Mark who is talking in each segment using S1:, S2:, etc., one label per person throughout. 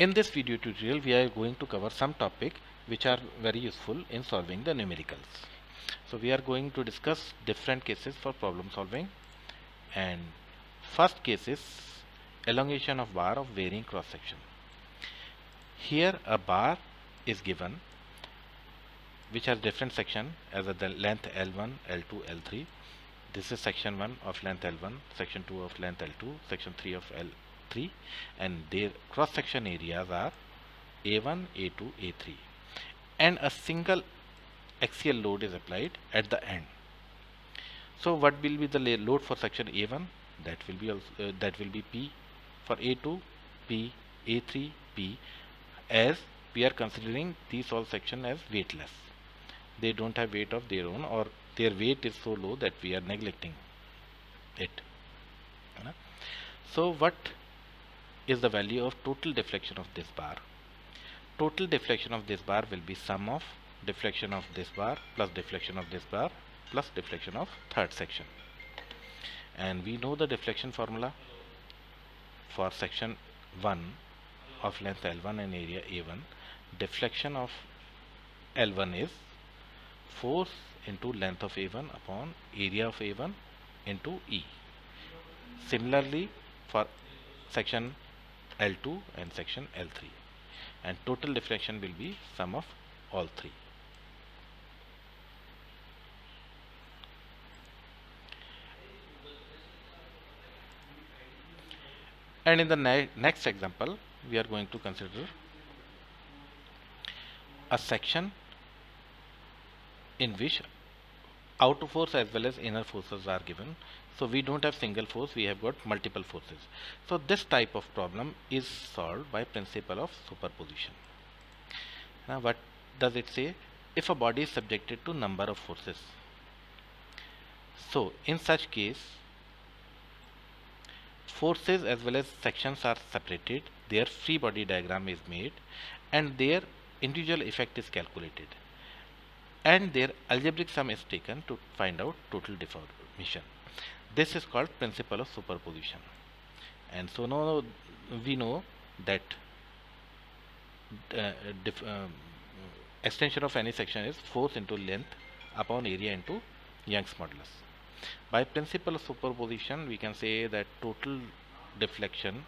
S1: In this video tutorial, we are going to cover some topic which are very useful in solving the numericals. So we are going to discuss different cases for problem solving, and first case is elongation of bar of varying cross section. Here a bar is given which has different section as the length L1, L2, L3. This is section 1 of length L1, section 2 of length L2, section 3 of L3, and their cross section areas are A1, A2, A3, and a single axial load is applied at the end. So what will be the load for section A1? That will be P. For A2, P. A3, P. As we are considering these all section as weightless, they don't have weight of their own, or their weight is so low that we are neglecting it. So what is the value of total deflection of this bar? Total deflection of this bar will be sum of deflection of this bar plus deflection of this bar plus deflection of third section. And we know the deflection formula for section 1 of length L1 and area A1. Deflection of L1 is force into length of A1 upon area of A1 into E. Similarly for section L2 and section L3, and total deflection will be sum of all three. And in the next example, we are going to consider a section in which outer force as well as inner forces are given. So we don't have single force, we have got multiple forces. So this type of problem is solved by principle of superposition. Now what does it say? If a body is subjected to number of forces, so in such case forces as well as sections are separated, their free body diagram is made, and their individual effect is calculated, and their algebraic sum is taken to find out total deformation. This is called principle of superposition. And so now we know that extension of any section is force into length upon area into Young's modulus. By principle of superposition, we can say that total deflection,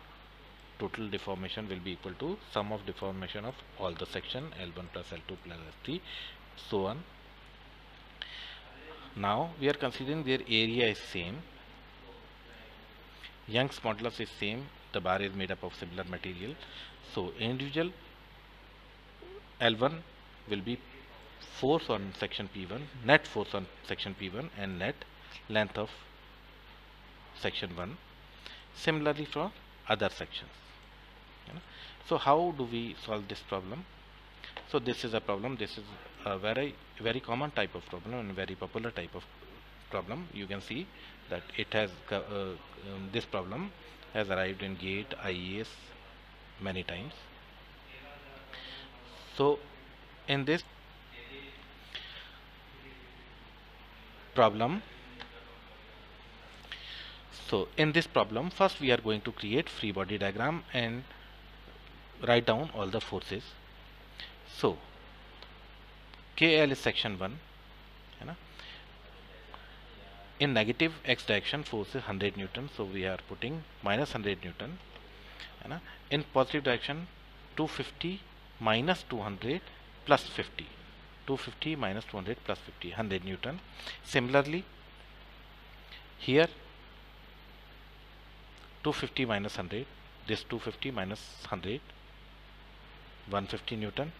S1: total deformation will be equal to sum of deformation of all the section L1 plus L2 plus L3, so on. Now we are considering their area is same, Young's modulus is same, the bar is made up of similar material. So individual L1 will be force on section P1, net force on section P1, and net length of section 1. Similarly for other sections. So how do we solve this problem? So this is a problem, this is a very common type of problem and very popular type of problem. You can see that it has this problem has arrived in GATE, IES many times. So in this problem, first we are going to create free body diagram and write down all the forces. So KL is section 1. In negative x direction, force is 100 Newton, so we are putting minus 100 Newton. In positive direction, 250 minus 200 plus 50. 250 minus 200 plus 50, 100 Newton. Similarly, here 250 minus 100, this 250 minus 100, 150 Newton,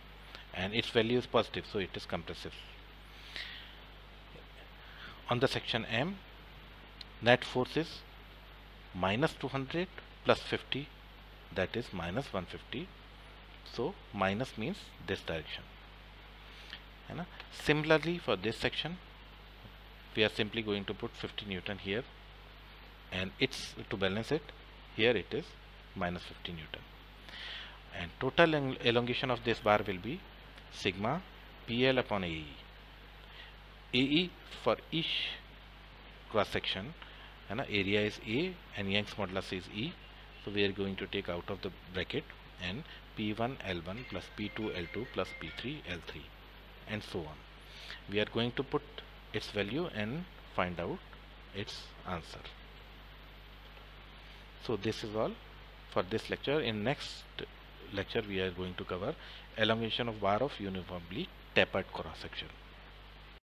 S1: and its value is positive, so it is compressive. On the section M, net force is minus 200 plus 50, that is minus 150. So minus means this direction. Similarly for this section, we are simply going to put 50 Newton here, and it's to balance it, here it is minus 50 Newton. And total elongation of this bar will be sigma PL upon AE. AE for each cross section, area is A and Young's modulus is E. So we are going to take out of the bracket and P1 L1 plus P2 L2 plus P3 L3 and so on. We are going to put its value and find out its answer. So this is all for this lecture. In next lecture we are going to cover elongation of bar of uniformly tapered cross section.